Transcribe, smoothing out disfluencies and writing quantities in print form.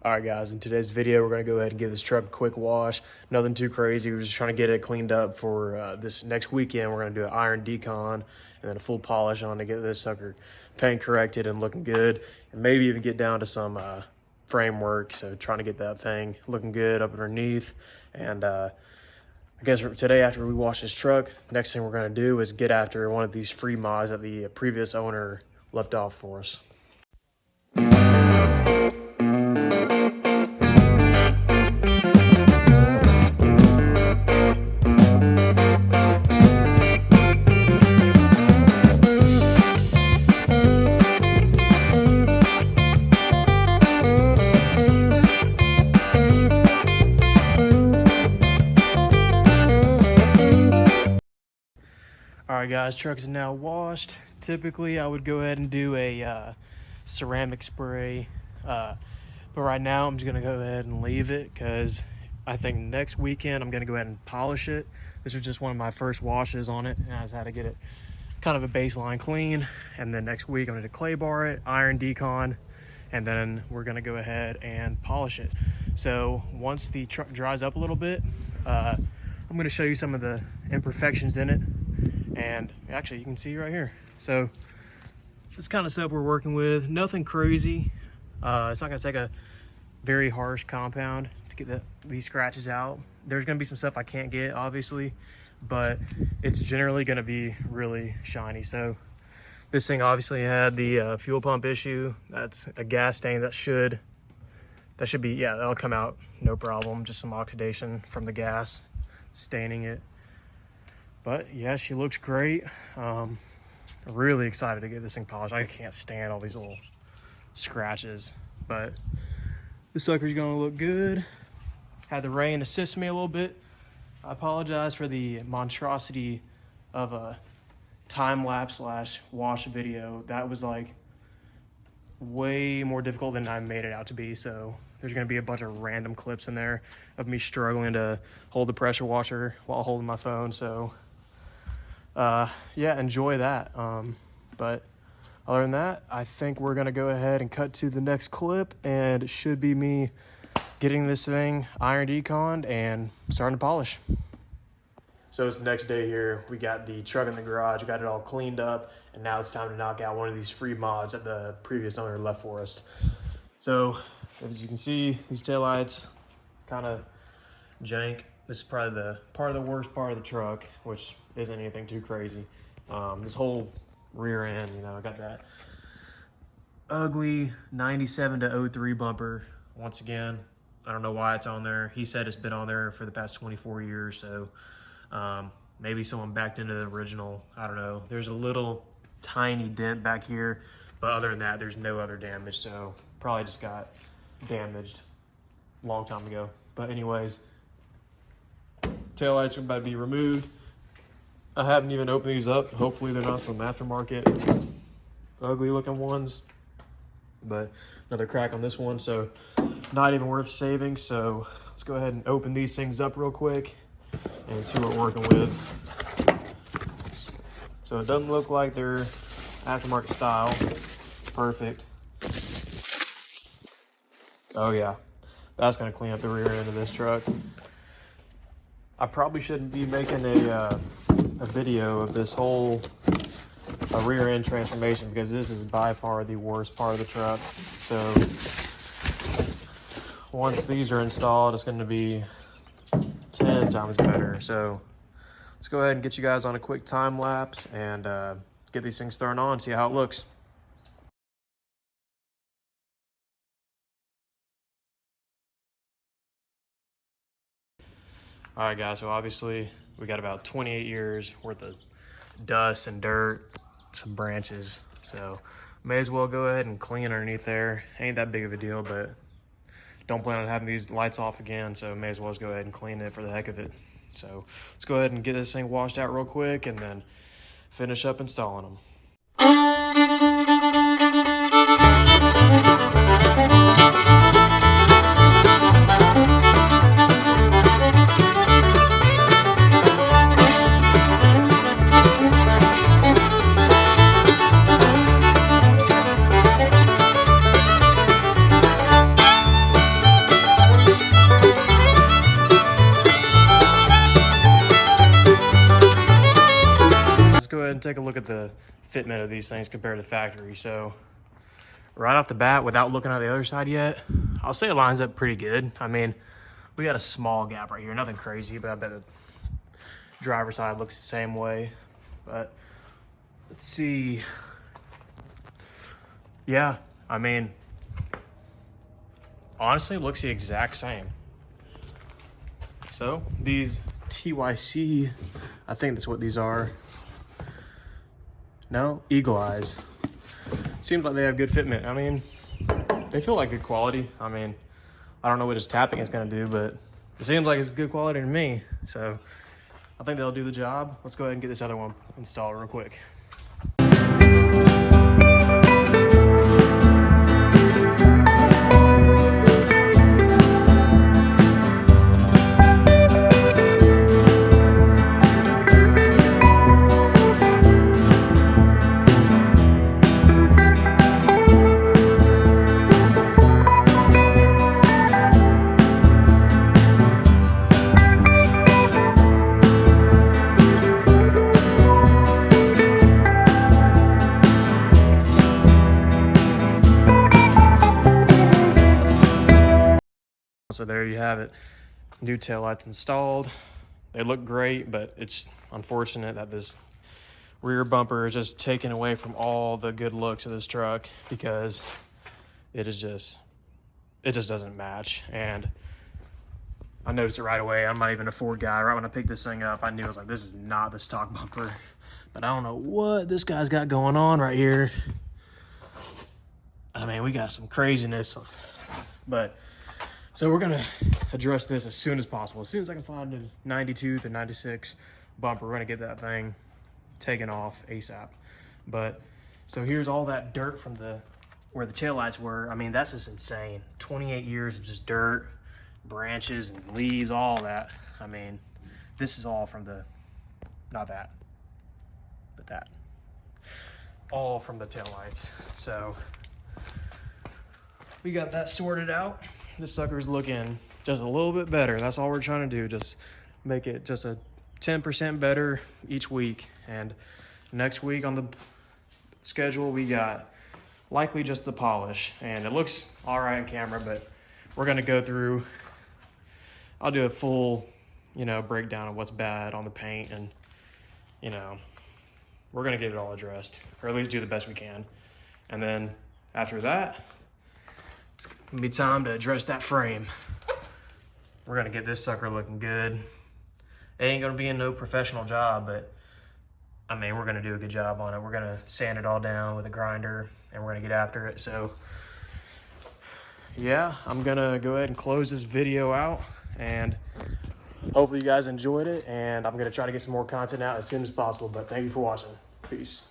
Alright guys, in today's video we're going to go ahead and give this truck a quick wash. Nothing too crazy, we're just trying to get it cleaned up for this next weekend. We're going to do an iron decon and then a full polish on to get this sucker paint corrected and looking good. And maybe even get down to some framework, so trying to get that thing looking good up underneath. And I guess today after we wash this truck, next thing we're going to do is get after one of these free mods that the previous owner left off for us. Alright guys, truck is now washed. Typically I would go ahead and do a ceramic spray, but right now I'm just going to go ahead and leave it because I think next weekend I'm going to go ahead and polish it. This was just one of my first washes on it, and I just had to get it kind of a baseline clean. And then next week I'm going to clay bar it, iron decon, and then we're going to go ahead and polish it. So once the truck dries up a little bit, I'm going to show you some of the imperfections in it. And actually you can see right here. So this kind of stuff we're working with, nothing crazy. It's not gonna take a very harsh compound to get these scratches out. There's gonna be some stuff I can't get, obviously, but it's generally gonna be really shiny. So this thing obviously had the fuel pump issue. That's a gas stain that should be, yeah, that'll come out no problem. Just some oxidation from the gas staining it. But yeah, she looks great. Really excited to get this thing polished. I can't stand all these little scratches, but this sucker's gonna look good. Had the rain assist me a little bit. I apologize for the monstrosity of a time-lapse / wash video. That was like way more difficult than I made it out to be. So there's gonna be a bunch of random clips in there of me struggling to hold the pressure washer while holding my phone. So yeah, enjoy that. But other than that, I think we're gonna go ahead and cut to the next clip, and it should be me getting this thing iron deconned and starting to polish. So it's the next day here. We got the truck in the garage, got it all cleaned up, and now it's time to knock out one of these free mods that the previous owner left for us. So as you can see, these taillights kind of jank. This is probably the worst part of the truck, which isn't anything too crazy. This whole rear end, you know, I got that ugly 97 to 03 bumper. Once again, I don't know why it's on there. He said it's been on there for the past 24 years, so maybe someone backed into the original. I don't know. There's a little tiny dent back here, but other than that, there's no other damage, so probably just got damaged a long time ago. But anyways, taillights are about to be removed. I haven't even opened these up. Hopefully they're not some aftermarket ugly looking ones, but another crack on this one, so not even worth saving. So let's go ahead and open these things up real quick and see what we're working with. So it doesn't look like they're aftermarket style. Perfect. Oh yeah, that's gonna clean up the rear end of this truck. I probably shouldn't be making a video of this whole rear end transformation, because this is by far the worst part of the truck. So once these are installed, it's going to be 10 times better. So let's go ahead and get you guys on a quick time lapse and get these things thrown on, see how it looks. All right guys, so obviously we got about 28 years worth of dust and dirt, some branches. So may as well go ahead and clean underneath there. Ain't that big of a deal, but don't plan on having these lights off again, so may as well just go ahead and clean it for the heck of it. So let's go ahead and get this thing washed out real quick and then finish up installing them. take a look at the fitment of these things compared to the factory. So right off the bat, without looking at the other side yet, I'll say it lines up pretty good. I mean, we got a small gap right here, nothing crazy, but I bet the driver's side looks the same way. But let's see. Yeah, I mean, honestly, it looks the exact same. So these TYC, I think that's what these are. No, Eagle Eyes. Seems like they have good fitment. I mean, they feel like good quality. I mean, I don't know what his tapping is gonna do, but it seems like it's good quality to me. So I think they'll do the job. Let's go ahead and get this other one installed real quick. So there you have it. New taillights installed. They look great, but it's unfortunate that this rear bumper is just taken away from all the good looks of this truck because it just doesn't match. And I noticed it right away. I'm not even a Ford guy. Right when I picked this thing up, I knew, I was like, this is not the stock bumper. But I don't know what this guy's got going on right here. I mean, we got some craziness. But so we're gonna address this as soon as possible. As soon as I can find a 92 to 96 bumper, we're gonna get that thing taken off ASAP. But so here's all that dirt from where the taillights were. I mean, that's just insane. 28 years of just dirt, branches and leaves, all that. I mean, this is all from not that, but that. All from the taillights. So we got that sorted out. This sucker's looking just a little bit better. That's all we're trying to do. Just make it just a 10% better each week. And next week on the schedule, we got likely just the polish. And it looks all right on camera, but we're gonna go through, I'll do a full, breakdown of what's bad on the paint, and, we're gonna get it all addressed, or at least do the best we can. And then after that, it's gonna be time to address that frame. We're gonna get this sucker looking good. It ain't gonna be no professional job, but I mean, we're gonna do a good job on it. We're gonna sand it all down with a grinder, and we're gonna get after it. So yeah, I'm gonna go ahead and close this video out, and hopefully you guys enjoyed it, and I'm gonna try to get some more content out as soon as possible. But thank you for watching. Peace.